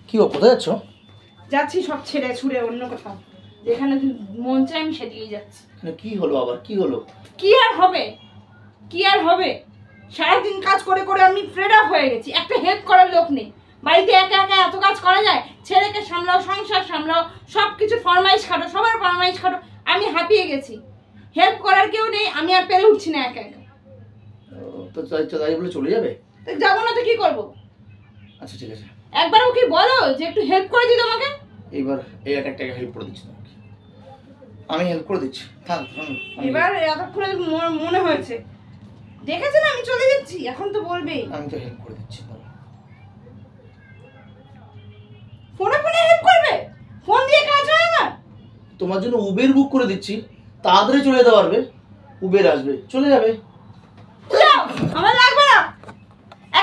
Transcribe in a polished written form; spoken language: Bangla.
কি ও কোথায় যাচ্ছ? যাচ্ছি সব ছেড়ে ছুড়ে অন্য কোথাও, যেখানে মন চাই আমি সেদিকেই যাচ্ছি। কি হলো আবার, কি হলো? কি আর হবে, কি আর হবে? সারাদিন কাজ করে করে আমি ফ্রেড আপ হয়ে গেছি। একটা হেল্প করার লোক নেই বাড়িতে। একা একা এত কাজ করা যায়? ছেলেকে সামলাও, সংসার সামলাও, সব কিছু ফরমাইশ খাটো, সবার ফরমাইশ খাটো। আমি হাঁপিয়ে গেছি। হেল্প করার কেউ নেই, আমি আর পেরে উঠছি না একা একা। তো তাই বলে চলে যাবে? যাবো না তো কি করবো? আচ্ছা ঠিক আছে, একবারও কি বলো যে একটু হেল্প করে দিই তোমাকে? এইবার এই একটা হেল্প করে দিচ্ছি তোমাকে, আমি হেল্প করে দিচ্ছি। থাক এবার এতক্ষণে মনে হয়েছে, দেখেছেন আমি চলে যাচ্ছি, এখন তো বলবেই। আমি তো হেল্প করে দিচ্ছি। ফোনে ফোনে হেল্প করবে? ফোন দিয়ে কাজ হয় না? তোমার জন্য উবের বুক করে দিচ্ছি, তাড়াতাড়ি চলে যেতে পারবে। উবের আসবে, চলে যাবে।